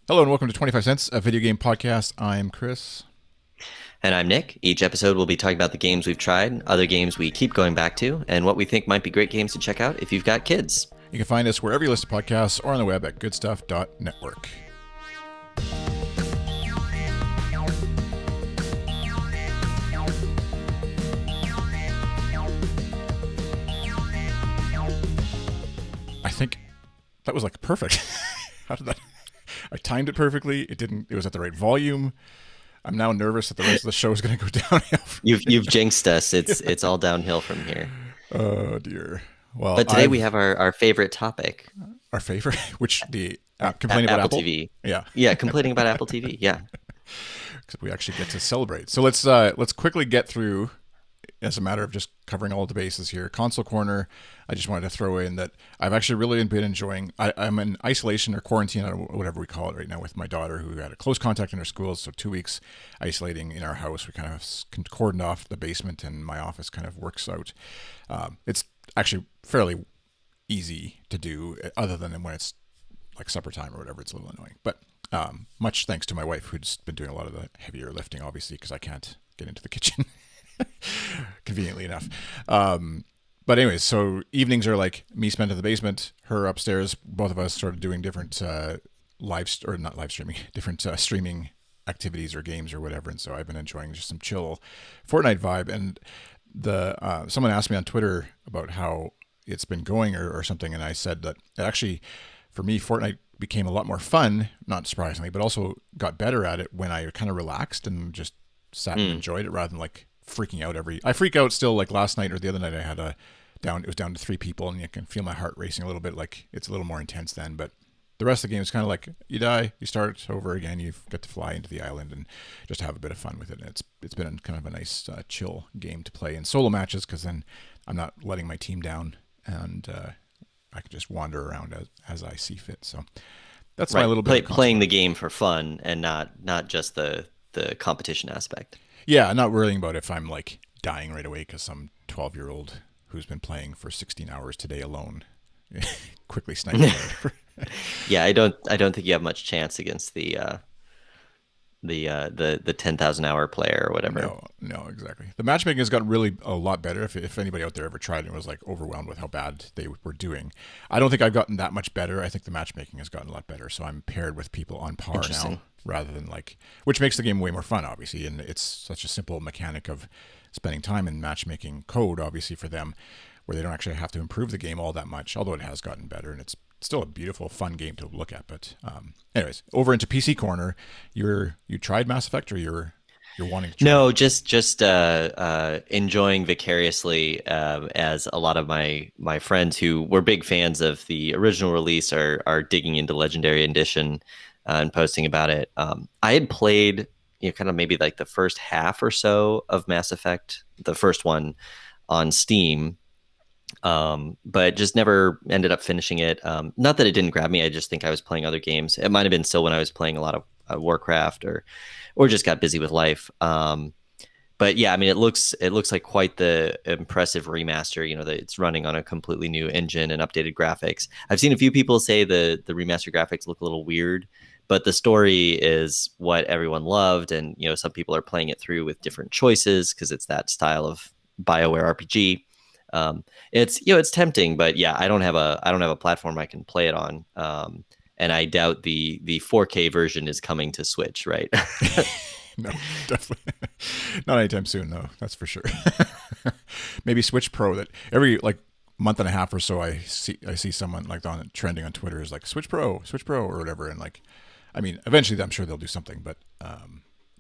Hello and welcome to 25 Cents, a video game podcast. I'm Chris. And I'm Nick. Each episode we'll be talking about the games we've tried, other games we keep going back to, and what we think might be great games to check out if you've got kids. You can find us wherever you listen to podcasts or on the web at Goodstuff.network. I think that was like perfect. How did that? I timed it perfectly. It was at the right volume. I'm now nervous that the rest of the show is going to go downhill. You've jinxed us. It's all downhill from here. Oh dear. Well, But today we have our favorite topic. Our favorite, which the complaining about Apple TV. Yeah, Yeah, complaining about Apple TV. Yeah. because we actually get to celebrate. So let's quickly get through, as a matter of just covering all the bases here. Console corner. I just wanted to throw in that I've actually really been enjoying. I'm in isolation or quarantine, or whatever we call it right now, with my daughter who had a close contact in her school. So 2 weeks isolating in our house. We kind of cordoned off the basement, and my office kind of works out. It's actually fairly easy to do, other than when it's like supper time or whatever. It's a little annoying, but much thanks to my wife, who's been doing a lot of the heavier lifting, obviously, because I can't get into the kitchen. Conveniently enough. But anyways, so evenings are like me spent in the basement, her upstairs, both of us sort of doing different not live streaming, different streaming activities or games or whatever. And so I've been enjoying just some chill Fortnite vibe. And the someone asked me on Twitter about how it's been going or something, and I said that it actually, for me, Fortnite became a lot more fun, not surprisingly, but also got better at it when I kind of relaxed and just sat and enjoyed it, rather than like freaking out I freak out still. Like last night or the other night, I had it was down to 3 people, and you can feel my heart racing a little bit. Like it's a little more intense then, but the rest of the game is kind of like you die, you start over again, you get to fly into the island and just have a bit of fun with it. And it's been kind of a nice chill game to play in solo matches, because then I'm not letting my team down, and I can just wander around as I see fit. So that's my little bit of playing the game for fun and not just the competition aspect. Yeah, not worrying about if I'm like dying right away because some 12-year-old who's been playing for 16 hours today alone quickly sniping. Yeah, I don't think you have much chance against the 10,000 hour player or whatever. No, exactly. The matchmaking has gotten really a lot better. If anybody out there ever tried and was like overwhelmed with how bad they were doing, I don't think I've gotten that much better. I think the matchmaking has gotten a lot better. So I'm paired with people on par now, rather than like, which makes the game way more fun, obviously. And it's such a simple mechanic of spending time in matchmaking code, obviously, for them, where they don't actually have to improve the game all that much, although it has gotten better, and it's still a beautiful, fun game to look at. But anyways, over into PC corner, you tried Mass Effect, or you're wanting to try? No, just enjoying vicariously, as a lot of my friends who were big fans of the original release are digging into Legendary Edition, and posting about it. I had played, kind of maybe like the first half or so of Mass Effect, the first one, on Steam, but just never ended up finishing it. Not that it didn't grab me. I just think I was playing other games. It might have been still when I was playing a lot of Warcraft, or just got busy with life. But yeah, I mean, it looks like quite the impressive remaster. That it's running on a completely new engine and updated graphics. I've seen a few people say the remaster graphics look a little weird, but the story is what everyone loved, and some people are playing it through with different choices because it's that style of BioWare RPG. It's tempting, but yeah, I don't have a platform I can play it on. And I doubt the 4K version is coming to Switch, right? No, definitely not anytime soon, though. That's for sure. Maybe Switch Pro. That every like month and a half or so, I see someone like trending on Twitter is like Switch Pro, or whatever. And like, I mean, eventually I'm sure they'll do something, but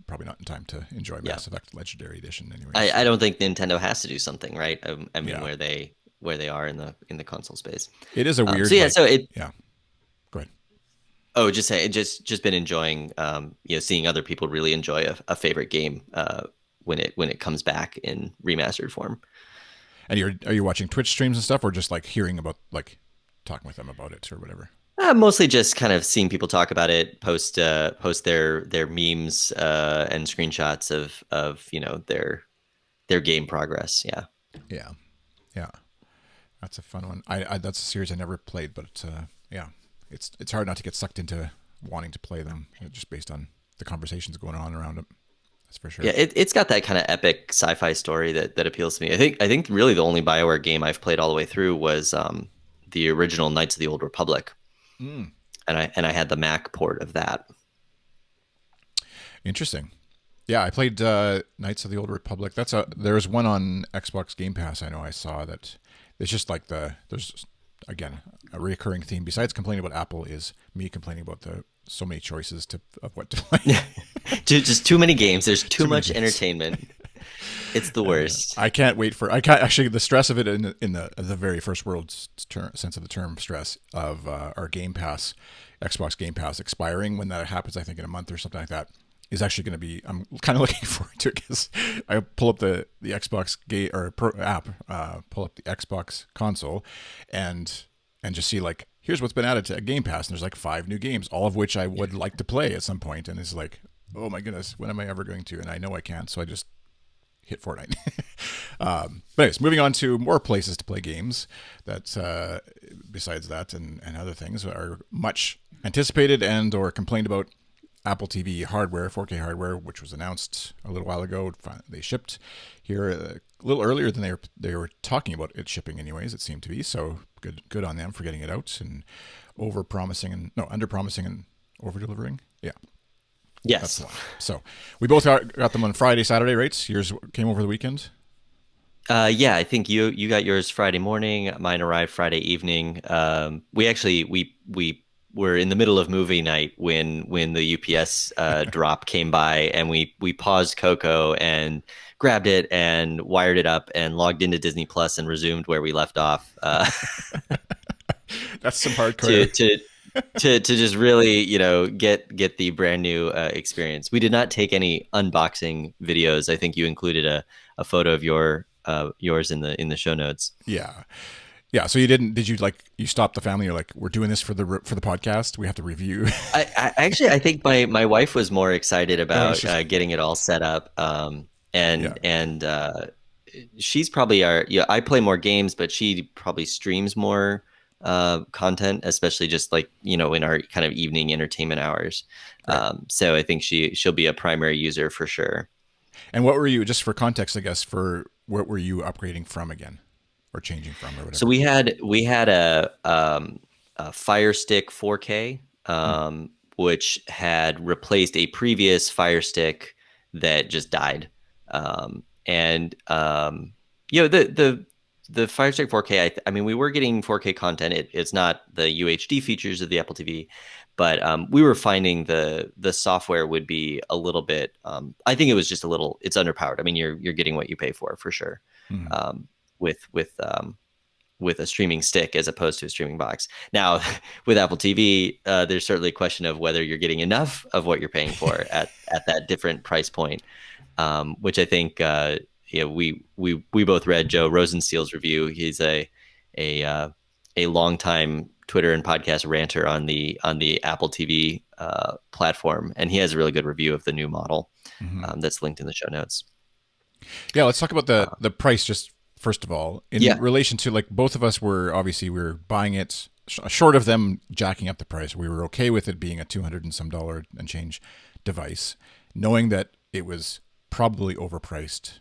probably not in time to enjoy Mass Effect Legendary Edition anyway. I don't think Nintendo has to do something, right? I mean, where they are in the console space. It is a weird. Yeah. Go ahead. Oh, just been enjoying, seeing other people really enjoy a favorite game when it comes back in remastered form. And are you watching Twitch streams and stuff, or just like hearing about, like talking with them about it or whatever? Mostly just kind of seeing people talk about it, post their memes and screenshots of their game progress. Yeah. That's a fun one. I that's a series I never played, but yeah, it's hard not to get sucked into wanting to play them, just based on the conversations going on around it. That's for Yeah, sure. it's got that kind of epic sci-fi story that appeals to me. I think really the only BioWare game I've played all the way through was the original Knights of the Old Republic, Mm, and I had the Mac port of that. interesting. Yeah, I played Knights of the Old Republic. There's one on Xbox Game Pass. I know I saw that. It's just like there's again a recurring theme. Besides complaining about Apple, is me complaining about the so many choices of what to play. Just too many games. There's too Too many much games. entertainment. It's the worst. I can't wait for. I can't actually the stress of it in the very first world sense of the term stress of our Game Pass, Xbox Game Pass expiring when that happens. I think in a month or something like that is actually going to be. I'm kind of looking forward to it because I pull up the Xbox game or app, pull up the Xbox console, and just see like here's what's been added to Game Pass, and there's like 5 new games, all of which I would like to play at some point, and it's like, oh my goodness, when am I ever going to? And I know I can't, so I just hit Fortnite. But anyways, moving on to more places to play games that, besides that and other things, are much anticipated and or complained about. Apple TV hardware, 4K hardware, which was announced a little while ago. They shipped here a little earlier than they were talking about it shipping. Anyways, it seemed to be so good on them for getting it out and under promising and over delivering. Yeah, that's Yes. the one. So we both got them on Friday, Saturday, right? Yours came over the weekend. Yeah, I think you got yours Friday morning. Mine arrived Friday evening. We were in the middle of movie night when the UPS drop came by, and we paused Coco and grabbed it and wired it up and logged into Disney Plus and resumed where we left off. That's some To hardcore. to to just really get the brand new experience. We did not take any unboxing videos. I think you included a photo of yours in the show notes. Yeah. Yeah, so you didn't? Did you like you stopped the family? You're like, we're doing this for the podcast. We have to review. I think my wife was more excited Oh, it's about just getting it all set up, yeah, and she's probably I play more games, but she probably streams more content, especially just like in our kind of evening entertainment hours. right. So I think she'll be a primary user for sure. And what were you, just for context, I guess, for what were you upgrading from again, or changing from, or So whatever? we had a Fire Stick 4K, Hmm. which had replaced a previous Fire Stick that just died. And the Fire Stick 4K. I mean, we were getting 4K content. It's not the UHD features of the Apple TV, but we were finding the software would be a little bit. I think it was just a little. It's underpowered. I mean, you're getting what you pay for sure. Hmm. Um, with a streaming stick as opposed to a streaming box. Now, with Apple TV, there's certainly a question of whether you're getting enough of what you're paying for at that different price point, which I think we both read Joe Rosensteel's review. He's a uh, a longtime Twitter and podcast ranter on the Apple TV platform, and he has a really good review of the new model Hmm. that's linked in the show notes. Yeah, let's talk about the Uh, the price just first of all in yeah, relation to, like, both of us were obviously we were buying it short of them jacking up the price. We were okay with it being a 200 and some dollar and change device, knowing that it was probably overpriced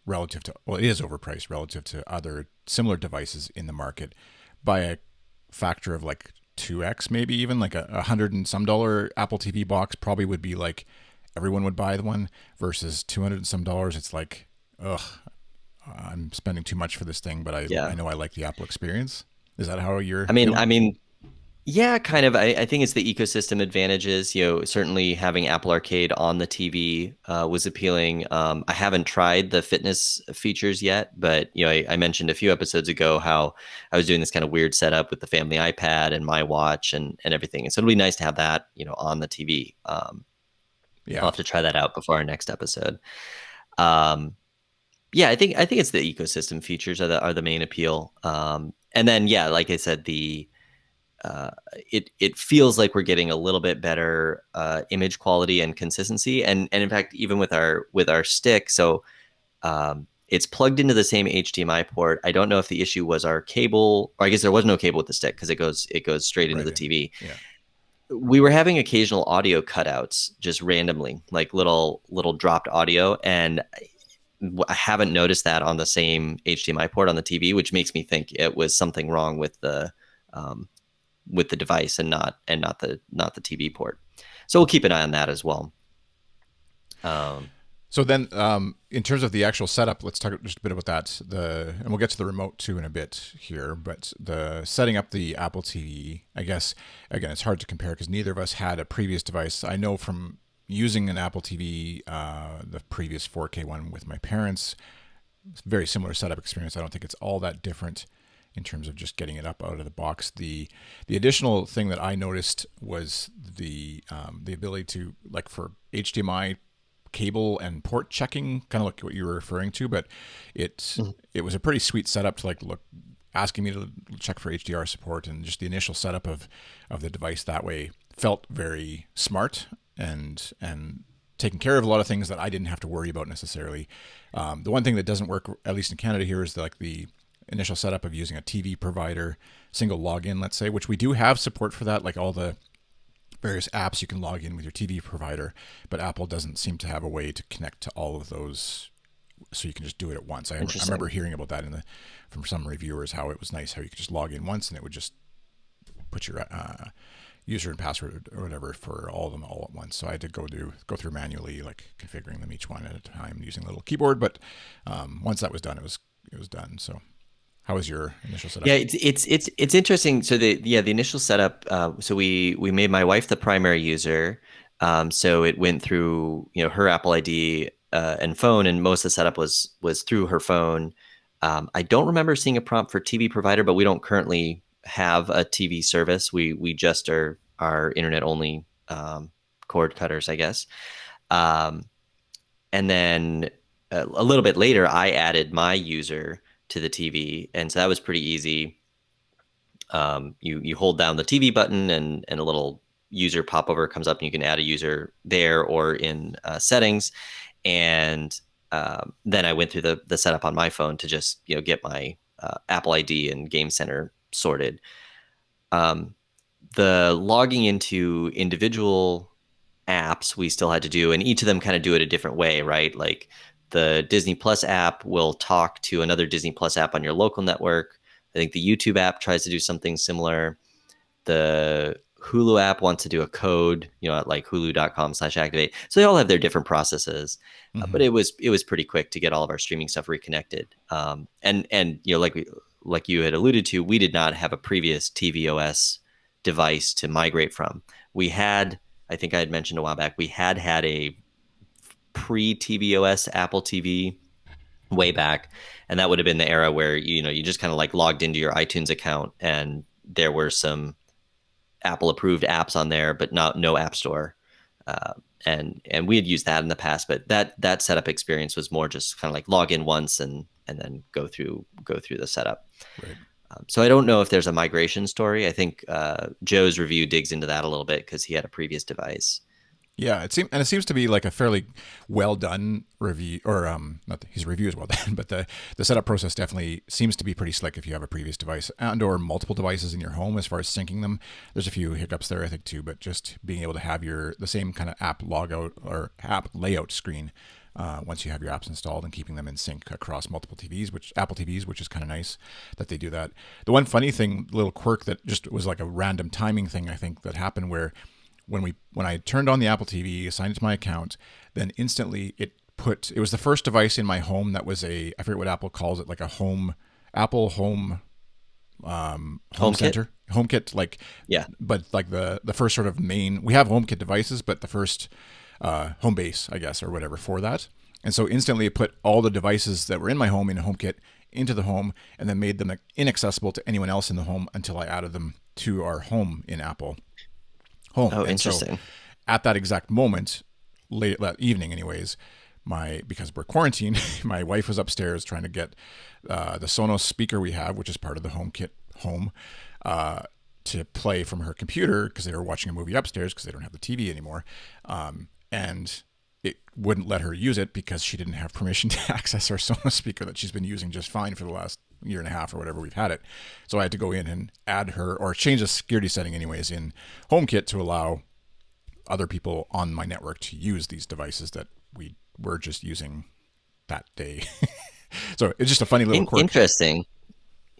relative to, well, it is overpriced relative to other similar devices in the market by a factor of like 2x, maybe even like a hundred and some dollar Apple TV box probably would be like everyone would buy the one, versus 200 and some dollars. It's like, ugh, I'm spending too much for this thing, but I yeah. know I like the Apple experience. Is that how you're I mean, feeling? I mean, Yeah, kind of. I think it's the ecosystem advantages. Certainly having Apple Arcade on the TV was appealing. I haven't tried the fitness features yet, but I mentioned a few episodes ago how I was doing this kind of weird setup with the family iPad and my watch and everything. And so it'll be nice to have that, on the TV. I'll Yeah. have to try that out before our next episode. Um, yeah, I think it's the ecosystem features are the main appeal. And then yeah, like I said, uh, it feels like we're getting a little bit better image quality and consistency, and in fact, even with our stick, so it's plugged into the same HDMI port. I don't know if the issue was our cable, or I guess there was no cable with the stick because it goes straight into Right the in. TV. Yeah. we were having occasional audio cutouts just randomly, like little dropped audio, and I haven't noticed that on the same HDMI port on the TV, which makes me think it was something wrong um, with the device and not the TV port. So we'll keep an eye on that as well. Um, So then, in terms of the actual setup, let's talk just a bit about that. And we'll get to the remote too in a bit here. But the setting up the Apple TV, I guess, again, it's hard to compare because neither of us had a previous device. I know from using an Apple TV, the previous 4K one with my parents, it's a very similar setup experience. I don't think it's all that different in terms of just getting it up out of the box. The additional thing that I noticed was the ability to, like, for HDMI cable and port checking, kind of like what you were referring to, but it was a pretty sweet setup to, like, look, asking me to check for HDR support, and just the initial setup of the device that way felt very smart and taking care of a lot of things that I didn't have to worry about necessarily. The one thing that doesn't work, at least in Canada here, is like the initial setup of using a TV provider, single login, let's say, which we do have support for that, like all the various apps you can log in with your TV provider, but Apple doesn't seem to have a way to connect to all of those, so you can just do it at once. I remember Interesting. hearing about that from some reviewers, how it was nice how you could just log in once and it would just put your user and password or whatever for all of them all at once. So I had to go through manually, like configuring them each one at a time using a little keyboard. But once that was done, it was done. So how was your initial setup? Yeah, it's interesting. So the initial setup. So we made my wife the primary user. So it went through her Apple ID and phone, and most of the setup was through her phone. I don't remember seeing a prompt for TV provider, but we don't currently have a TV service. We just are internet only cord cutters, I guess. Um, and then a little bit later, I added my user to the TV, and so that was pretty easy. You hold down the TV button, and a little user popover comes up, and you can add a user there or in settings. And then I went through the setup on my phone to just get my Apple ID and Game Center sorted. Um, the logging into individual apps we still had to do, and each of them kind of do it a different way, right? Like the Disney Plus app will talk to another Disney Plus app on your local network. I think the YouTube app tries to do something similar. The Hulu app wants to do a code, at like hulu.com/activate. So they all have their different processes, Mm-hmm. but it was pretty quick to get all of our streaming stuff reconnected. And like you had alluded to, we did not have a previous tvOS device to migrate from. We had, I think I had mentioned a while back, we had a pre-tvOS Apple TV way back, and that would have been the era where you just kind of like logged into your iTunes account, and there were some Apple approved apps on there, but no App Store. Uh, and we had used that in the past, but that setup experience was more just kind of like log in once and then go through the setup. Right. So I don't know if there's a migration story. I think Joe's review digs into that a little bit because he had a previous device. Yeah, it seems to be like a fairly well done review, or not his review is well done, but the setup process definitely seems to be pretty slick if you have a previous device and or multiple devices in your home as far as syncing them. There's a few hiccups there, I think, too, but just being able to have the same kind of app logout or app layout screen once you have your apps installed, and keeping them in sync across multiple TVs, which Apple TVs, which is kind of nice that they do that. The one funny thing, little quirk that just was like a random timing thing, I think, that happened where when I turned on the Apple TV, assigned it to my account, then instantly it was the first device in my home that was I forget what Apple calls it, like a Apple home HomeKit? center, HomeKit, like, Yeah. but like the first sort of main, we have HomeKit devices, but the first home base, I guess, or whatever for that. And so instantly it put all the devices that were in my home in HomeKit into the home, and then made them inaccessible to anyone else in the home until I added them to our home in Apple Home. Oh, And so interesting. at that exact moment, late that evening, anyways, because we're quarantined, my wife was upstairs trying to get the Sonos speaker we have, which is part of the HomeKit home, to play from her computer because they were watching a movie upstairs because they don't have the TV anymore, and it wouldn't let her use it because she didn't have permission to access our Sonos speaker that she's been using just fine for the last year and a half or whatever we've had it. So I had to go in and add her or change the security setting anyways in HomeKit to allow other people on my network to use these devices that we were just using that day. So it's just a funny little quirk. Interesting.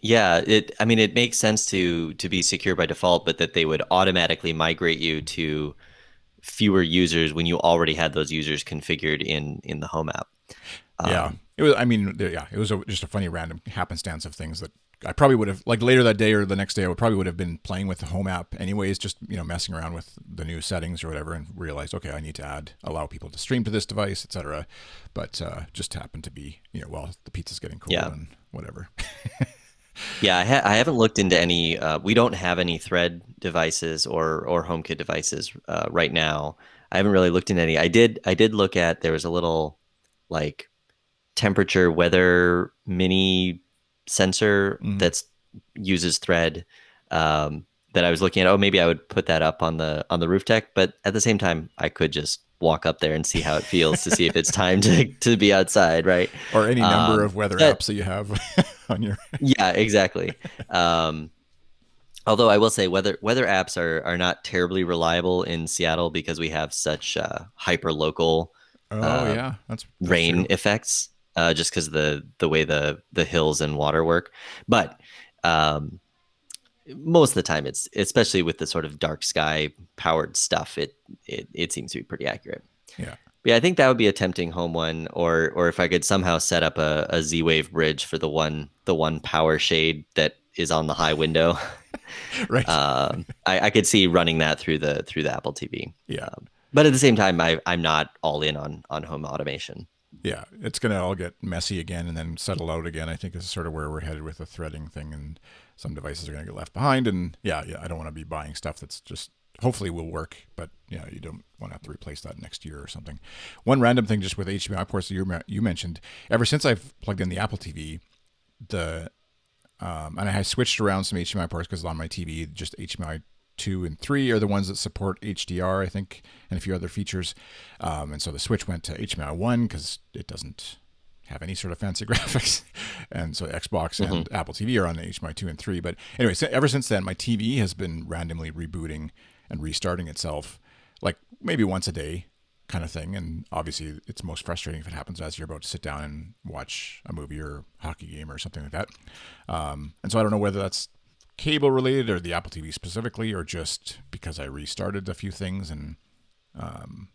Yeah, I mean, it makes sense to be secure by default, but that they would automatically migrate you to fewer users when you already had those users configured in the home app. Yeah, Um, it was. I mean, yeah, it was just a funny random happenstance of things that I probably would have like later that day or the next day. I would have been playing with the home app anyways, just messing around with the new settings or whatever, and realized okay, I need to allow people to stream to this device, etc. But just happened to be well, the pizza's getting cold yeah. and whatever. Yeah, I haven't looked into any. We don't have any Thread devices or HomeKit devices right now. I haven't really looked into any. I did look at there was a little like temperature weather mini sensor Mm. that's uses Thread that I was looking at. Oh, maybe I would put that up on the roof deck. But at the same time, I could just walk up there and see how it feels to see if it's time to be outside, right? Or any number Um, of weather but apps that you have on your. yeah, exactly. Um, Although I will say weather apps are not terribly reliable in Seattle because we have such hyper local Oh uh, yeah, that's rain true. effects, just because the way the hills and water work. But um, most of the time, it's especially with the sort of dark sky powered stuff, it seems to be pretty accurate. Yeah. But yeah, I think that would be a tempting home one, or if I could somehow set up a Z-Wave bridge for the one power shade that is on the high window. Right. I could see running that through the Apple TV. Yeah. But at the same time, I'm not all in on home automation. Yeah, it's going to all get messy again and then settle out again. I think is sort of where we're headed with the threading thing, and some devices are going to get left behind. And yeah, I don't want to be buying stuff that's just hopefully will work, but you don't want to have to replace that next year or something. One random thing just with HDMI ports that you mentioned, ever since I've plugged in the Apple TV, the and I switched around some HDMI ports because on my TV, just HDMI 2 and 3 are the ones that support HDR, I think, and a few other features. And so the switch went to HDMI 1 because it doesn't have any sort of fancy graphics. And so Xbox and Hmm. Apple TV are on HDMI 2 and 3. But anyway, so ever since then, my TV has been randomly rebooting and restarting itself, like maybe once a day kind of thing. And obviously, it's most frustrating if it happens as you're about to sit down and watch a movie or hockey game or something like that. And so I don't know whether that's cable related or the Apple TV specifically, or just because I restarted a few things. And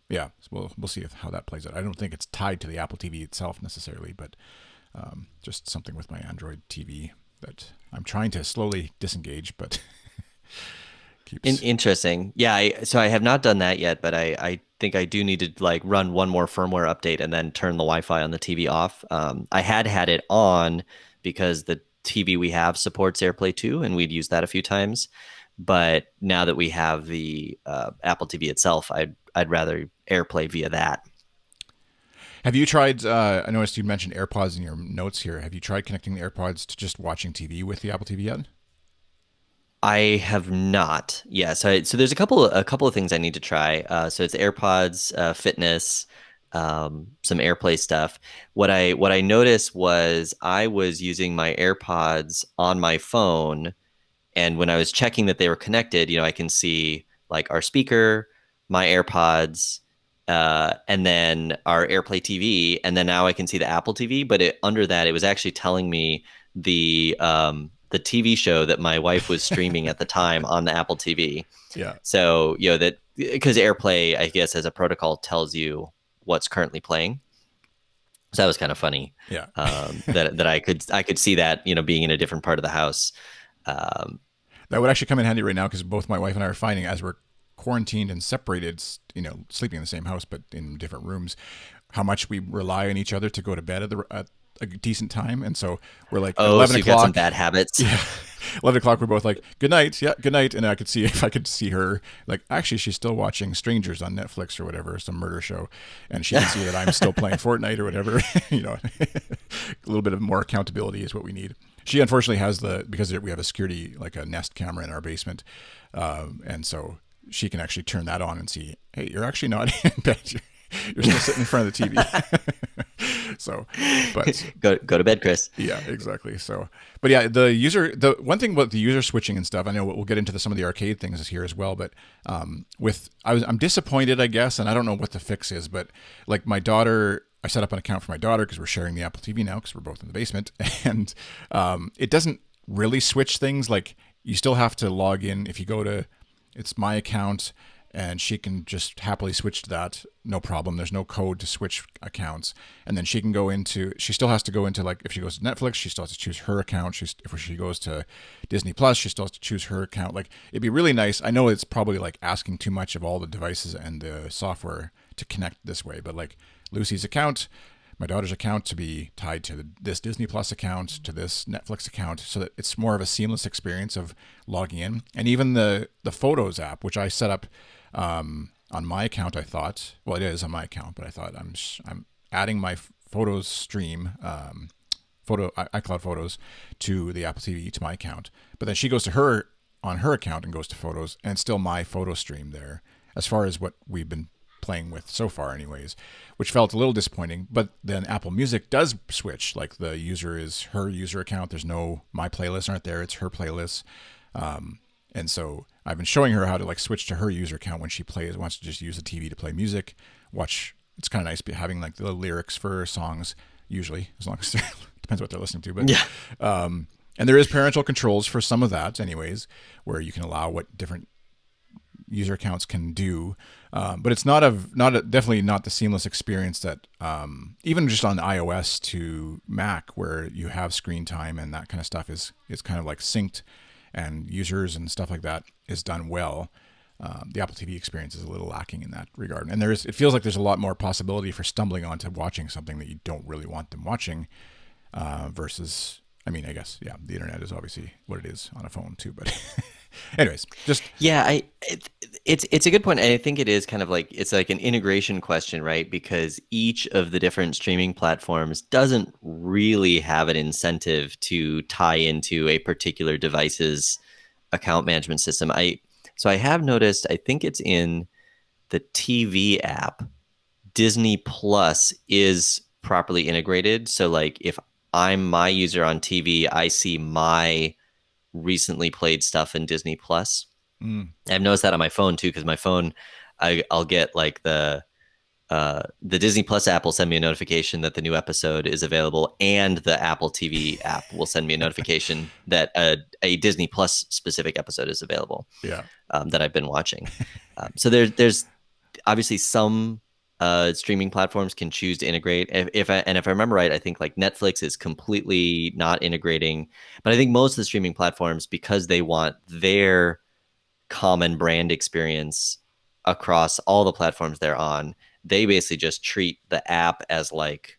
yeah, so we'll see how that plays out. I don't think it's tied to the Apple TV itself necessarily, but just something with my Android TV that I'm trying to slowly disengage, but keeps. Interesting. Yeah, so I have not done that yet, but I think I do need to like run one more firmware update and then turn the Wi-Fi on the TV off. I had it on because the TV we have supports AirPlay 2, and we'd used that a few times. But now that we have the Apple TV itself, I'd rather AirPlay via that. Have you tried? I noticed you mentioned AirPods in your notes here. Have you tried connecting the AirPods to just watching TV with the Apple TV yet? I have not. Yeah, so there's a couple of things I need to try. So it's AirPods, fitness, some AirPlay stuff. What I noticed was I was using my AirPods on my phone, and when I was checking that they were connected, I can see like our speaker, my AirPods, and then our AirPlay TV, and then now I can see the Apple TV. But under that, it was actually telling me the TV show that my wife was streaming at the time on the Apple TV. Yeah. So that because AirPlay, I guess, as a protocol, tells you what's currently playing. So that was kind of funny. Yeah. That I could see that being in a different part of the house. Um, That would actually come in handy right now because both my wife and I are finding as we're quarantined and separated, sleeping in the same house but in different rooms, how much we rely on each other to go to bed at a decent time. And so we're like at oh, 11 so you've got some o'clock. bad habits. Yeah. 11 o'clock, we're both like, good night. Yeah, good night. And I could see, if I could see her, like, actually, she's still watching Strangers on Netflix or whatever, some murder show. And she can see that I'm still playing Fortnite or whatever. A little bit of more accountability is what we need. She unfortunately has because we have a security, like a Nest camera in our basement. And so she can actually turn that on and see, hey, you're actually not in bed. You're still sitting in front of the TV. So, but Go to bed, Chris. yeah, exactly. So, but yeah, the one thing about the user switching and stuff, I know we'll get into some of the arcade things here as well, but I'm disappointed, I guess, and I don't know what the fix is, but like my daughter, I set up an account for my daughter because we're sharing the Apple TV now because we're both in the basement, and it doesn't really switch things. Like you still have to log in if you go to, it's my account, and she can just happily switch to that, no problem. There's no code to switch accounts, and then she can go into. She still has to go into, like, if she goes to Netflix, she still has to choose her account. If she goes to Disney Plus, she still has to choose her account. Like, it'd be really nice. I know it's probably like asking too much of all the devices and the software to connect this way, but like Lucy's account, my daughter's account, to be tied to this Disney Plus account, to this Netflix account, so that it's more of a seamless experience of logging in. And even the Photos app, which I set up on my account, I thought, well, it is on my account, but I thought I'm adding my photos stream, iCloud Photos, to the Apple TV to my account. But then she goes to her on her account and goes to Photos, and it's still my photo stream there, as far as what we've been playing with so far, anyways, which felt a little disappointing. But then Apple Music does switch. Like, the user is her user account. There's no, my playlists aren't there. It's her playlists. And so I've been showing her how to like switch to her user account when she wants to just use the TV to play music, watch. It's kind of nice having like the lyrics for songs, usually, as long as depends what they're listening to. But Yeah. And there is parental controls for some of that, anyways, where you can allow what different user accounts can do. But it's definitely not the seamless experience that even just on iOS to Mac, where you have screen time and that kind of stuff is kind of like synced, and users and stuff like that is done well. The Apple TV experience is a little lacking in that regard. And it feels like there's a lot more possibility for stumbling onto watching something that you don't really want them watching, versus, I mean, I guess, yeah, the internet is obviously what it is on a phone too. But anyways, just, Yeah, it's a good point. And I think it is kind of like, it's like an integration question, right? Because each of the different streaming platforms doesn't really have an incentive to tie into a particular device's account management system. So I have noticed, I think it's in the TV app, Disney Plus is properly integrated. So like if I'm my user on TV, I see my recently played stuff in Disney Plus. I've noticed that on my phone too, because my phone, I'll get like the Disney Plus app will send me a notification that the new episode is available, and the Apple TV app will send me a notification that a Disney Plus specific episode is available. yeah, That I've been watching. So there's obviously some streaming platforms can choose to integrate. If I remember right, I think like Netflix is completely not integrating, but I think most of the streaming platforms, because they want their common brand experience across all the platforms they're on, they basically just treat the app as like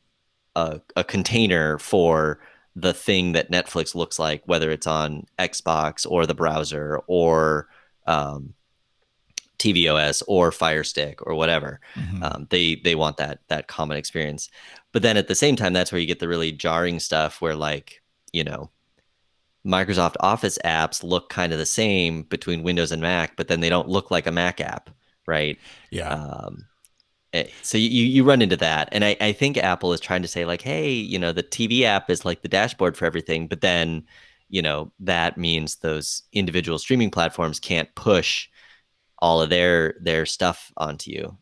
a container for the thing that Netflix looks like, whether it's on Xbox or the browser or tvOS or Fire Stick or whatever. They want that common experience. But then at the same time, that's where you get the really jarring stuff where, like, you know, Microsoft Office apps look kind of the same between Windows and Mac, but then they don't look like a Mac app, right? yeah, So you run into that. And I think Apple is trying to say like, hey, you know, the TV app is like the dashboard for everything, but then, you know, that means those individual streaming platforms can't push all of their stuff onto you.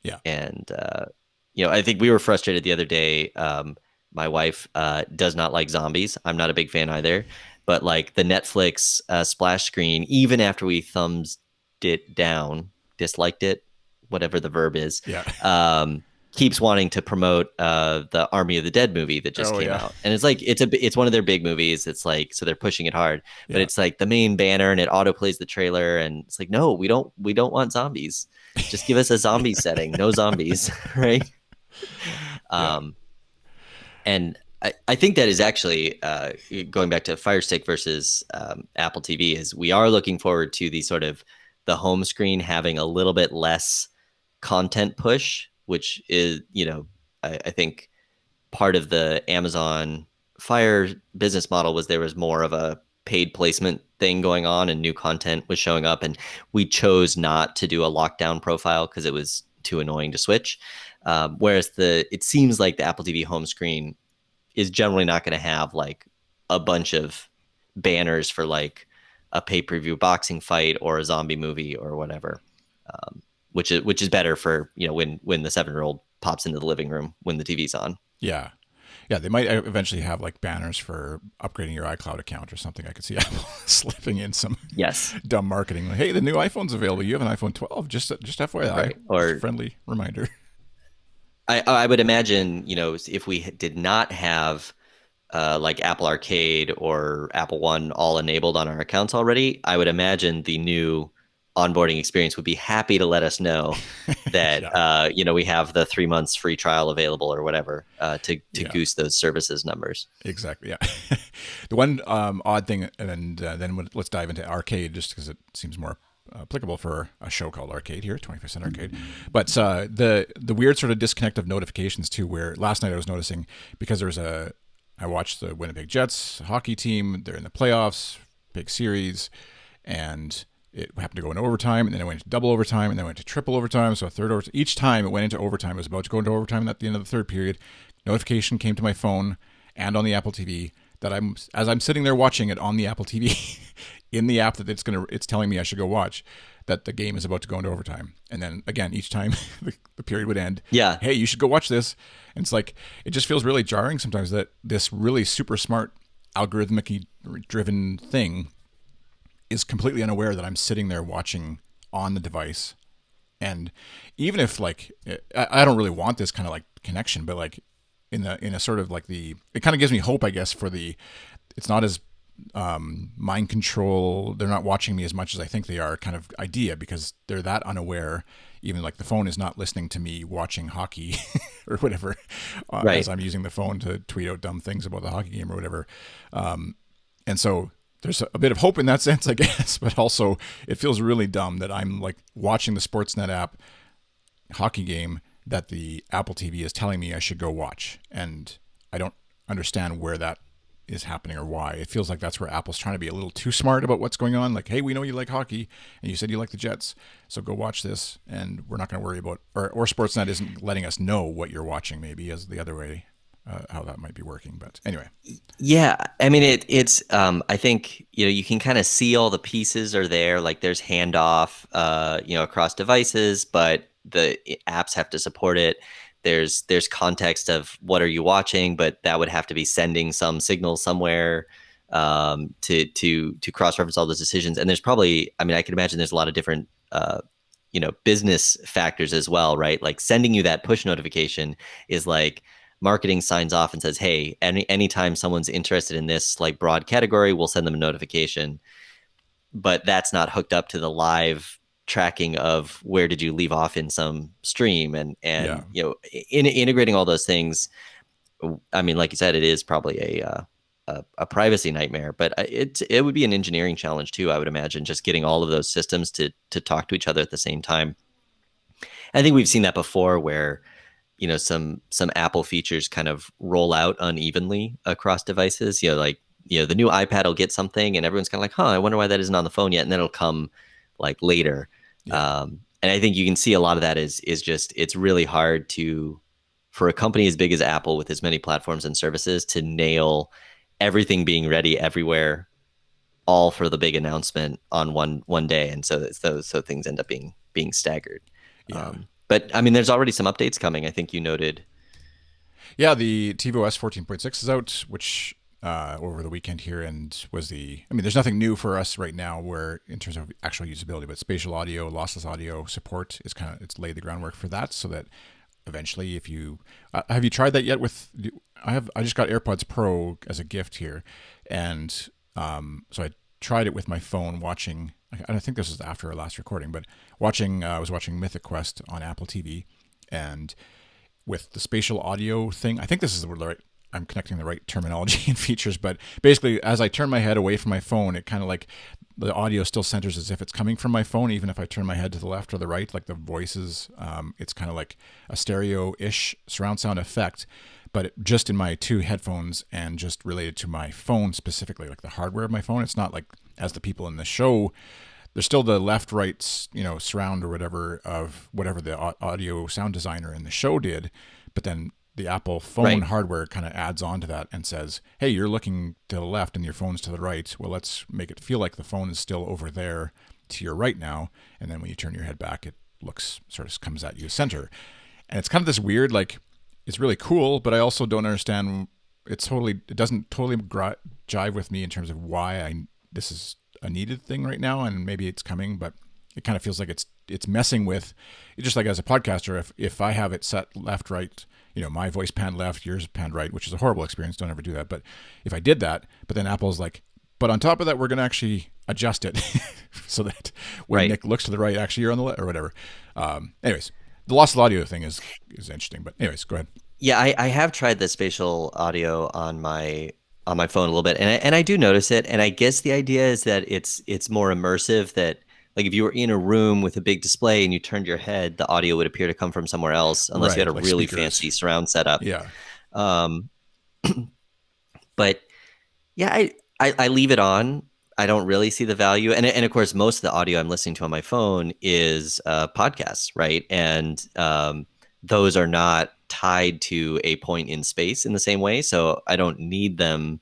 yeah, And you know, I think we were frustrated the other day. My wife does not like zombies. I'm not a big fan either. But like the Netflix splash screen, even after we thumbs it down, disliked it, whatever the verb is, yeah. keeps wanting to promote the Army of the Dead movie that just Oh came yeah, out. And it's like it's one of their big movies. It's like, so they're pushing it hard. But yeah, it's like the main banner, and it auto plays the trailer, and it's like, no, we don't want zombies. Just give us a zombie setting. No zombies, right? yeah, Um, and I think that is actually going back to Fire Stick versus Apple TV, is we are looking forward to the sort of the home screen having a little bit less content push, which is, you know, I think part of the Amazon Fire business model was there was more of a paid placement thing going on, and new content was showing up, and we chose not to do a lockdown profile because it was too annoying to switch. Whereas it seems like the Apple TV home screen is generally not going to have like a bunch of banners for like a pay-per-view boxing fight or a zombie movie or whatever, which is better for when the 7-year-old pops into the living room when the TV's on. Yeah. Yeah, they might eventually have like banners for upgrading your iCloud account or something. I could see Apple slipping in some Yes, dumb marketing. Like, hey, the new iPhone's available. You have an iPhone 12. Just FYI, right. just a Or friendly reminder. I would imagine, if we did not have like Apple Arcade or Apple One all enabled on our accounts already, I would imagine the new onboarding experience would be happy to let us know that Yeah, we have the 3 months free trial available or whatever to yeah, goose those services numbers. exactly. Yeah. The one odd thing, and then let's dive into Arcade just because it seems more applicable for a show called Arcade here, 25th Arcade. But the weird sort of disconnect of notifications too, where last night I was noticing because I watched the Winnipeg Jets hockey team. They're in the playoffs, big series, and it happened to go into overtime, and then it went to double overtime, and then it went to triple overtime. So a third overtime. Each time it went into overtime, it was about to go into overtime. And at the end of the third period, notification came to my phone and on the Apple TV that as I'm sitting there watching it on the Apple TV in the app that it's telling me I should go watch, that the game is about to go into overtime. And then again, each time the period would end, Yeah. hey, you should go watch this. And it's like, it just feels really jarring sometimes that this really super smart algorithmically driven thing is completely unaware that I'm sitting there watching on the device. And even if like, I don't really want this kind of like connection, but like in a sort of like it kind of gives me hope, I guess, it's not as mind control. They're not watching me as much as I think they are kind of idea, because they're that unaware. Even like the phone is not listening to me watching hockey or whatever, Right. as I'm using the phone to tweet out dumb things about the hockey game or whatever. And so there's a bit of hope in that sense, I guess, but also it feels really dumb that I'm like watching the Sportsnet app hockey game that the Apple TV is telling me I should go watch. And I don't understand where that is happening or why. It feels like that's where Apple's trying to be a little too smart about what's going on. Like, hey, we know you like hockey and you said you like the Jets, so go watch this, and we're not going to worry about, or Sportsnet isn't letting us know what you're watching, maybe, as the other way, how that might be working. But anyway. Yeah, I mean it's I think you can kind of see all the pieces are there, like there's handoff across devices, but the apps have to support it. There's context of what are you watching, but that would have to be sending some signal somewhere to cross-reference all those decisions. And there's probably, I mean, I can imagine there's a lot of different business factors as well, right? Like sending you that push notification is like marketing signs off and says, hey, anytime someone's interested in this like broad category, we'll send them a notification. But that's not hooked up to the live tracking of where did you leave off in some stream, and Yeah. integrating all those things. I mean, like you said, it is probably a privacy nightmare, but it would be an engineering challenge too, I would imagine, just getting all of those systems to talk to each other at the same time. I think we've seen that before where some Apple features kind of roll out unevenly across devices. Like the new iPad will get something and everyone's kind of like, huh, I wonder why that isn't on the phone yet, and then it'll come like later. Yeah. And I think you can see a lot of that is just, it's really hard for a company as big as Apple with as many platforms and services to nail everything being ready everywhere, all for the big announcement on one day. And so things end up being staggered. Yeah. But I mean, there's already some updates coming. I think you noted. Yeah, the tvOS 14.6 is out, which over the weekend here, and I mean, there's nothing new for us right now where in terms of actual usability, but spatial audio, lossless audio support it's laid the groundwork for that, so that eventually, if you have you tried that yet with, I just got AirPods Pro as a gift here, and so I tried it with my phone watching, I think this was after our last recording, but I was watching Mythic Quest on Apple TV, and with the spatial audio thing, I think this is the right, I'm connecting the right terminology and features, but basically as I turn my head away from my phone, it kind of like the audio still centers as if it's coming from my phone, even if I turn my head to the left or the right, like the voices, it's kind of like a stereo-ish surround sound effect, but just in my two headphones and just related to my phone specifically, like the hardware of my phone. It's not like as the people in the show, there's still the left, right, surround or whatever of whatever the audio sound designer in the show did, but then the Apple phone Right. hardware kind of adds on to that and says, hey, you're looking to the left and your phone's to the right. Well, let's make it feel like the phone is still over there to your right now. And then when you turn your head back, it looks sort of comes at you center. And it's kind of this weird, like, it's really cool, but I also don't understand. It doesn't totally jive with me in terms of why this is a needed thing right now. And maybe it's coming, but it kind of feels like it's messing with, just like as a podcaster, if I have it set left, right, my voice panned left, yours panned right, which is a horrible experience. Don't ever do that. But if I did that, but then Apple's like, but on top of that, we're going to actually adjust it so that when Right. Nick looks to the right, actually you're on the left or whatever. Anyways, the loss of audio thing is interesting. But anyways, go ahead. Yeah, I have tried the spatial audio on my phone a little bit, and I do notice it. And I guess the idea is that it's more immersive. That like if you were in a room with a big display and you turned your head, the audio would appear to come from somewhere else, unless you had Right, a like really speakers. fancy surround setup. Yeah. Um, but yeah, I leave it on. I don't really see the value, and of course, most of the audio I'm listening to on my phone is podcasts, right? And those are not tied to a point in space in the same way, so I don't need them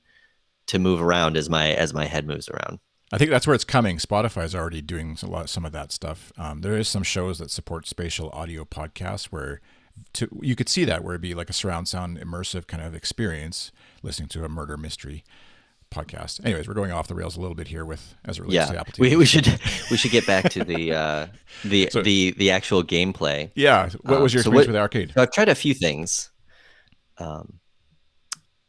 to move around as my head moves around. I think that's where it's coming. Spotify's already doing some of that stuff. There is some shows that support spatial audio podcasts where you could see that where it'd be like a surround sound immersive kind of experience listening to a murder mystery podcast. Anyways, we're going off the rails a little bit here with as it relates Yeah, to Apple we TV. we should we should get back to the So the actual gameplay. yeah, what was your So experience what? with the arcade? So I've tried a few things. Um,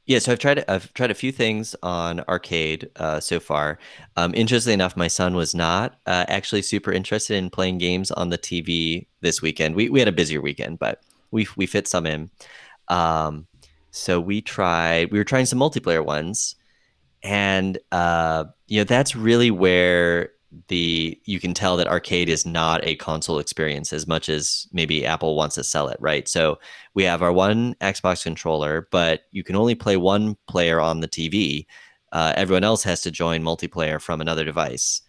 Yeah, so I've tried a few things on arcade so far. Interestingly enough, my son was not actually super interested in playing games on the TV this weekend. We had a busier weekend, but we fit some in. Um, so we were trying some multiplayer ones, and that's really where the you can tell that arcade is not a console experience as much as maybe Apple wants to sell it, right? So we have our one Xbox controller, but you can only play one player on the TV. Everyone else has to join multiplayer from another device.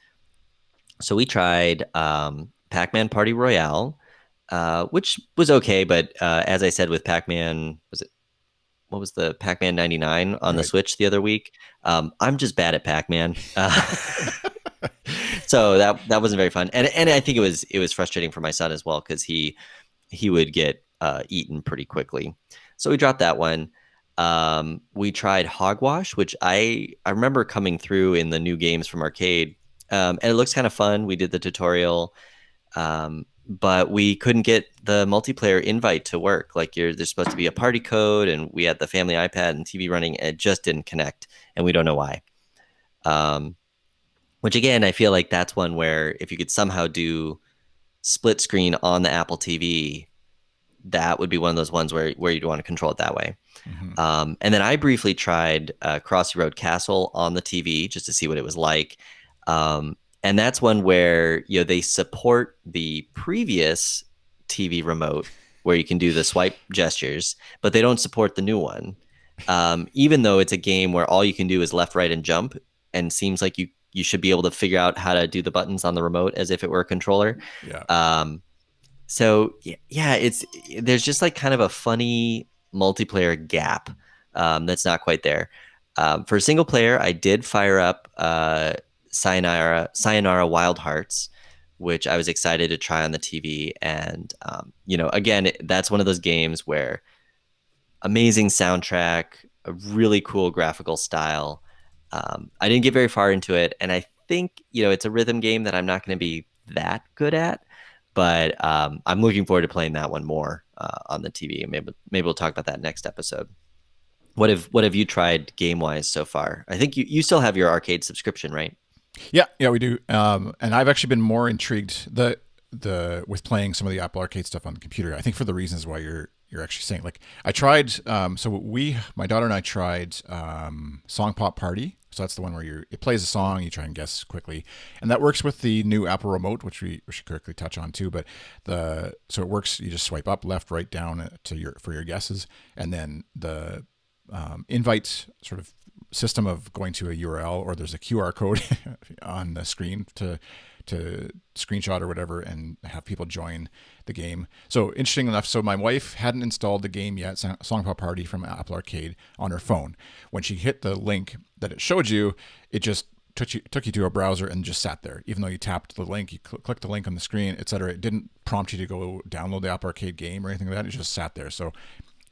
So we tried Pac-Man Party Royale, which was okay, but as I said with Pac-Man, what was the Pac-Man 99 on the Right. Switch the other week? I'm just bad at Pac-Man. So that wasn't very fun. And I think it was frustrating for my son as well because he would get eaten pretty quickly. So we dropped that one. We tried Hogwash, which I remember coming through in the new games from arcade. And it looks kind of fun. We did the tutorial. But we couldn't get the multiplayer invite to work. Like there's supposed to be a party code, and we had the family iPad and TV running, and it just didn't connect, and we don't know why. Um, which again, I feel like that's one where if you could somehow do split screen on the Apple TV, that would be one of those ones where you'd want to control it that way. Mm-hmm. And then I briefly tried Crossy Road Castle on the TV just to see what it was like. And that's one where they support the previous TV remote where you can do the swipe gestures, but they don't support the new one. Even though it's a game where all you can do is left, right, and jump, and seems like you should be able to figure out how to do the buttons on the remote as if it were a controller. Yeah. So yeah, there's just like kind of a funny multiplayer gap that's not quite there. For single player, I did fire up Sayonara Wild Hearts, which I was excited to try on the TV. And again, that's one of those games where amazing soundtrack, a really cool graphical style. I didn't get very far into it, and I think it's a rhythm game that I'm not going to be that good at. But I'm looking forward to playing that one more on the TV. And maybe we'll talk about that next episode. What have you tried game wise so far? I think you still have your arcade subscription, right? Yeah, we do. And I've actually been more intrigued with playing some of the Apple Arcade stuff on the computer. I think for the reasons why you're actually saying. Like I tried. My daughter and I tried Song Pop Party. So that's the one where it plays a song, you try and guess quickly, and that works with the new Apple Remote, which we should quickly touch on too. But so it works. You just swipe up, left, right, down for your guesses, and then the invite sort of system of going to a URL or there's a QR code on the screen to to screenshot or whatever and have people join the game. So interesting enough, so my wife hadn't installed the game yet, Song Pop Party from Apple Arcade, on her phone. When she hit the link that it showed you, it just took you to a browser and just sat there. Even though you tapped the link, you clicked the link on the screen, etc. It didn't prompt you to go download the Apple Arcade game or anything like that. It just sat there. So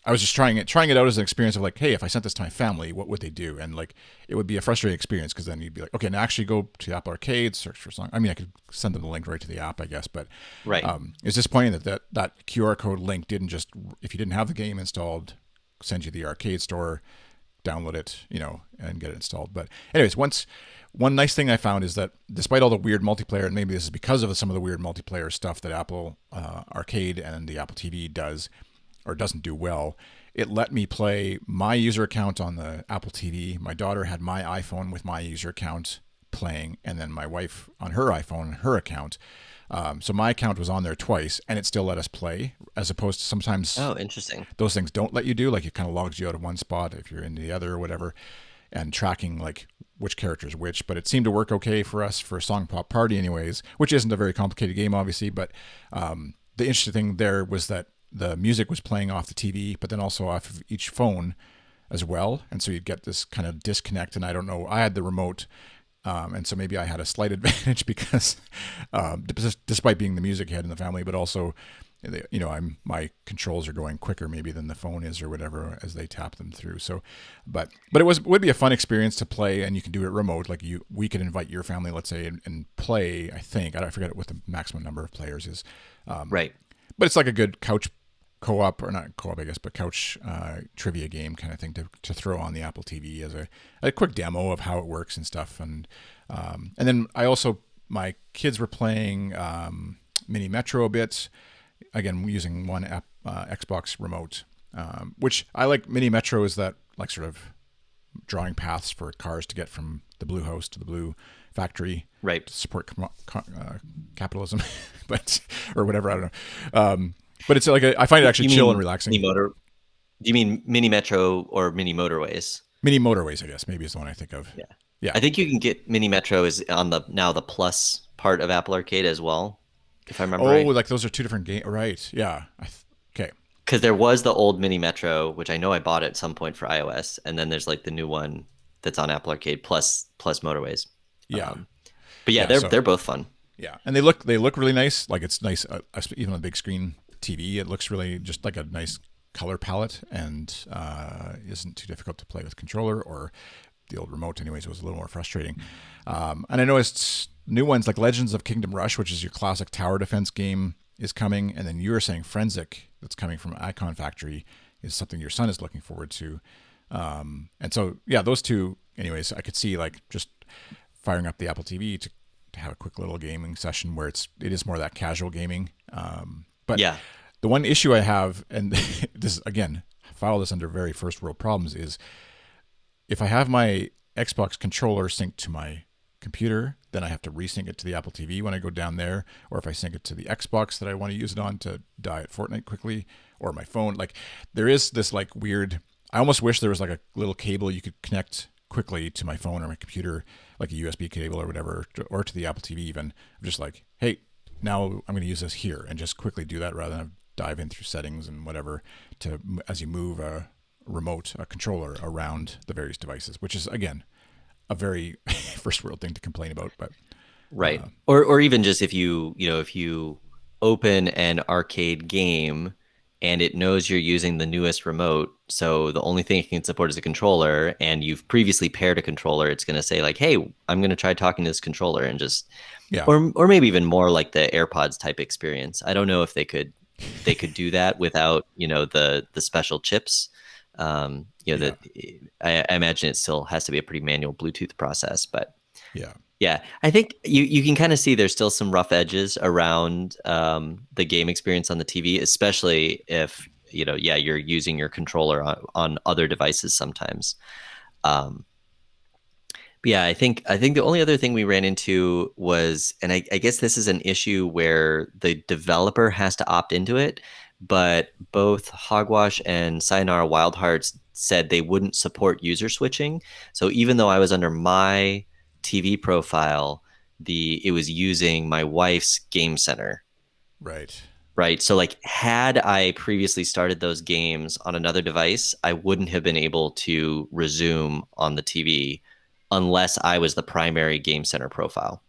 I was just trying it out as an experience of like, hey, if I sent this to my family, what would they do? And like, it would be a frustrating experience because then you'd be like, okay, now actually go to the Apple Arcade, search for a song. I mean, I could send them the link right to the app, I guess, but Right. it's disappointing that QR code link didn't just, if you didn't have the game installed, send you the arcade store, download it, and get it installed. But anyways, one nice thing I found is that despite all the weird multiplayer, and maybe this is because of some of the weird multiplayer stuff that Apple Arcade and the Apple TV does or doesn't do well, it let me play my user account on the Apple TV. My daughter had my iPhone with my user account playing, and then my wife on her iPhone, her account. So my account was on there twice, and it still let us play, as opposed to sometimes Oh, interesting. those things don't let you do. Like it kind of logs you out of one spot if you're in the other or whatever, and tracking like which character is which. But it seemed to work okay for us for Song Pop Party, anyways, which isn't a very complicated game, obviously. But the interesting thing there was that the music was playing off the TV, but then also off of each phone as well. And so you'd get this kind of disconnect. And I don't know, I had the remote. And so maybe I had a slight advantage because, despite being the music head in the family, but also, my controls are going quicker maybe than the phone is or whatever as they tap them through. So, but would be a fun experience to play, and you can do it remote. Like we could invite your family, let's say, and play. I forget what the maximum number of players is. Right. But it's like a good couch co-op, or not co-op, I guess, but couch trivia game kind of thing to throw on the Apple TV as a quick demo of how it works and stuff. And then my kids were playing Mini Metro a bit, again using one app, Xbox remote, which I like. Mini Metro is that like sort of drawing paths for cars to get from the blue house to the blue factory, Right. to support capitalism, but or whatever, I don't know. But it's like I find it actually chill and relaxing. Do you mean mini metro or mini motorways? Mini motorways, I guess, maybe is the one I think of. Yeah. Yeah. I think you can get mini metro is on the plus part of Apple Arcade as well, if I remember right. Like those are two different games, right? Yeah. Okay. Because there was the old mini metro, which I know I bought at some point for iOS, and then there's like the new one that's on Apple Arcade plus motorways. Yeah. But yeah, they're both fun. Yeah, and they look really nice. Like it's nice, even on a big screen TV. It looks really just like a nice color palette, and isn't too difficult to play with controller or the old remote. Anyways, it was a little more frustrating. And I noticed new ones like Legends of Kingdom Rush, which is your classic tower defense game, is coming, and then you were saying Forensic, that's coming from Icon Factory, is something your son is looking forward to. And so yeah, those two. Anyways, I could see like just firing up the Apple TV to have a quick little gaming session where it is more that casual gaming. But yeah, the one issue I have, and this again, file this under very first world problems, is if I have my Xbox controller synced to my computer, then I have to resync it to the Apple TV when I go down there, or if I sync it to the Xbox that I want to use it on to die at Fortnite quickly, or my phone. Like there is this like weird, I almost wish there was like a little cable you could connect quickly to my phone or my computer, like a USB cable or whatever, or to the Apple TV even. I'm just like, hey, now I'm going to use this here, and just quickly do that rather than dive in through settings and whatever to as you move a controller around the various devices, which is again a very first world thing to complain about. But right. Or even just if you open an arcade game and it knows you're using the newest remote, so the only thing it can support is a controller, and you've previously paired a controller, it's going to say like, hey, I'm going to try talking to this controller, and just or maybe even more like the AirPods type experience. I don't know if they could do that without the special chips. That I imagine it still has to be a pretty manual Bluetooth process, but yeah, I think you can kind of see there's still some rough edges around the game experience on the TV, especially if you're using your controller on other devices sometimes. But yeah, I think the only other thing we ran into was, and I guess this is an issue where the developer has to opt into it, but both Hogwash and Sayonara Wild Hearts said they wouldn't support user switching. So even though I was under my TV profile, it was using my wife's game center. Right. Right. So like had I previously started those games on another device, I wouldn't have been able to resume on the TV unless I was the primary game center profile.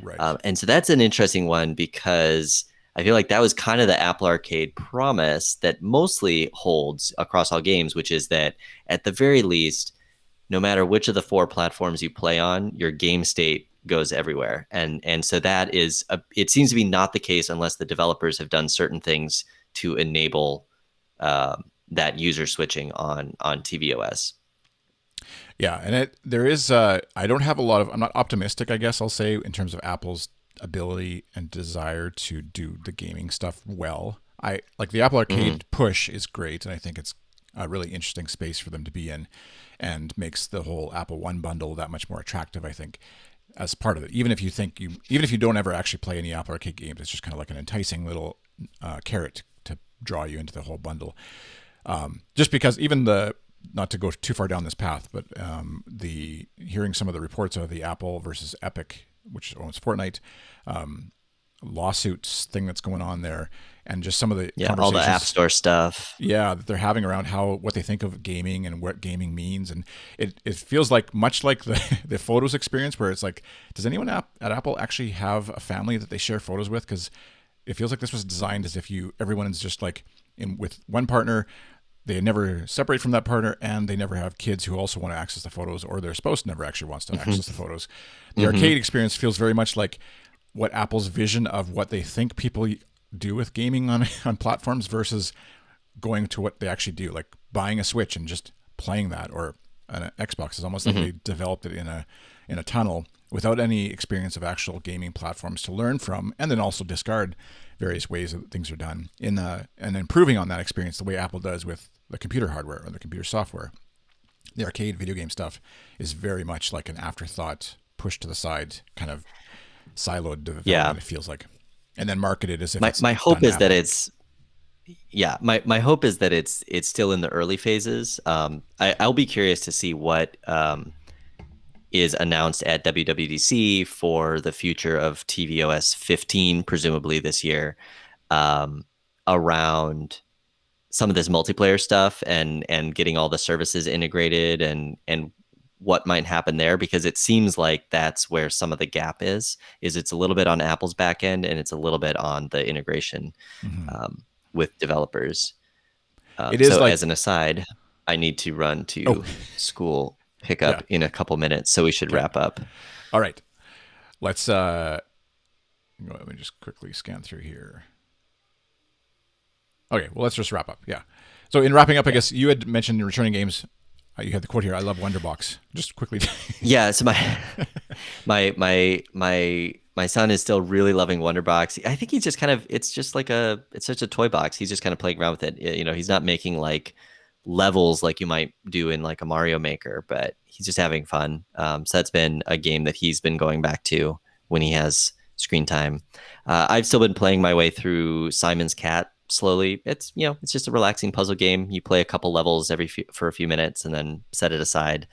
Right. And so that's an interesting one because I feel like that was kind of the Apple Arcade promise that mostly holds across all games, which is that at the very least, no matter which of the four platforms you play on, your game state goes everywhere. And so that is it seems to be not the case unless the developers have done certain things to enable that user switching on tvOS. Yeah, and there is. I don't have a lot of. I'm not optimistic, I guess I'll say, in terms of Apple's ability and desire to do the gaming stuff well. I like the Apple Arcade push is great, and I think it's a really interesting space for them to be in, and makes the whole Apple One bundle that much more attractive, I think, as part of it. Even if you don't ever actually play any Apple Arcade games, it's just kind of like an enticing little carrot to draw you into the whole bundle. Just because even not to go too far down this path, but the hearing some of the reports of the Apple versus Epic, which owns Fortnite, lawsuits thing that's going on there, and just some of the conversations, all the App Store stuff, that they're having around what they think of gaming and what gaming means, and it feels like much like the photos experience, where it's like, does anyone at Apple actually have a family that they share photos with? Because it feels like this was designed as if everyone is just like with one partner. They never separate from that partner, and they never have kids who also want to access the photos, or their spouse never actually wants to access the photos. The arcade experience feels very much like what Apple's vision of what they think people do with gaming on platforms versus going to what they actually do, like buying a Switch and just playing that, or an Xbox. Is almost like they developed it in a tunnel without any experience of actual gaming platforms to learn from, and then also discard various ways that things are done and improving on that experience the way Apple does with the computer hardware or the computer software. The arcade video game stuff is very much like an afterthought, pushed to the side, kind of siloed development, it feels like, and then marketed as if my hope is that it's my hope is that it's still in the early phases. I'll be curious to see what is announced at WWDC for the future of tvOS 15, presumably this year, around some of this multiplayer stuff and getting all the services integrated and what might happen there, because it seems like that's where some of the gap is it's a little bit on Apple's back end, and it's a little bit on the integration with developers. It is so like, as an aside, I need to run to school pickup in a couple minutes, so we should wrap up. All right. Let's let me just quickly scan through here. Okay, well, let's just wrap up. Yeah. So in wrapping up, I guess you had mentioned returning games. You had the quote here, I love Wonderbox. Just quickly. Yeah, so my son is still really loving Wonderbox. I think he's just kind of, it's such a toy box. He's just kind of playing around with it. You know, he's not making like levels like you might do in like a Mario Maker, but he's just having fun. So that's been a game that he's been going back to when he has screen time. I've still been playing my way through Simon's Cat slowly. It's just a relaxing puzzle game. You play a couple levels for a few minutes and then set it aside.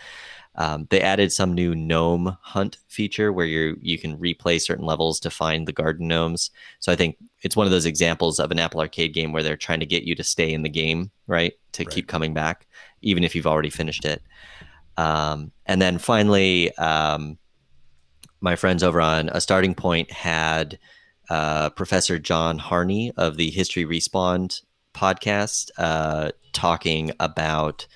They added some new gnome hunt feature where you can replay certain levels to find the garden gnomes. So I think it's one of those examples of an Apple Arcade game where they're trying to get you to stay in the game, right? To keep coming back, even if you've already finished it. And then finally, my friends over on A Starting Point had Professor John Harney of the History Respawned podcast talking about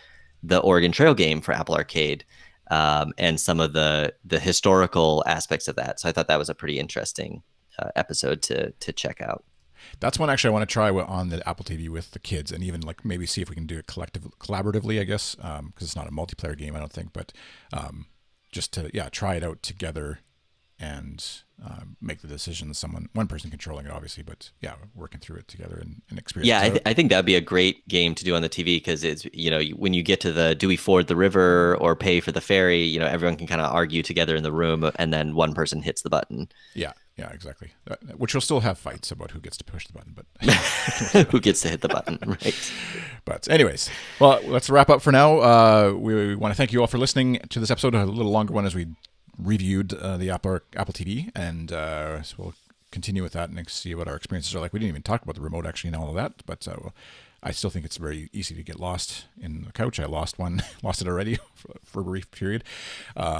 the Oregon Trail game for Apple Arcade and some of the historical aspects of that. So I thought that was a pretty interesting episode to check out. That's one actually I want to try on the Apple TV with the kids, and even like maybe see if we can do it collaboratively, I guess, because it's not a multiplayer game, I don't think, but just to try it out together and make the decision. One person controlling it, obviously, but working through it together and experience. Yeah, I think that'd be a great game to do on the TV, because it's when you get to the do we ford the river or pay for the ferry, everyone can kind of argue together in the room, and then one person hits the button. Yeah, exactly. Which will still have fights about who gets to push the button, but who gets to hit the button, right? But anyways, well, let's wrap up for now. We want to thank you all for listening to this episode, a little longer one as we reviewed the Apple TV, and so we'll continue with that and see what our experiences are like. We didn't even talk about the remote actually and all of that, but I still think it's very easy to get lost in the couch. I lost it already for a brief period.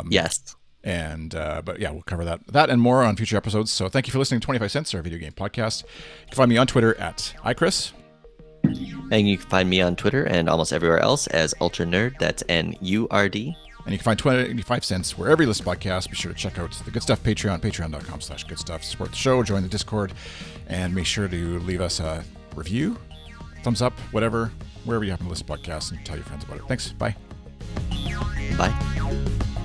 Yes. And but yeah, we'll cover that and more on future episodes. So thank you for listening to 25 Cents, our video game podcast. You can find me on Twitter at iChris. And you can find me on Twitter and almost everywhere else as Ultra Nerd. That's NURD. And you can find 25 Cents wherever you listen to podcasts. Be sure to check out the Good Stuff Patreon, patreon.com/goodstuff. Support the show, join the Discord, and make sure to leave us a review, thumbs up, whatever, wherever you happen to listen to podcasts, and tell your friends about it. Thanks. Bye. Bye.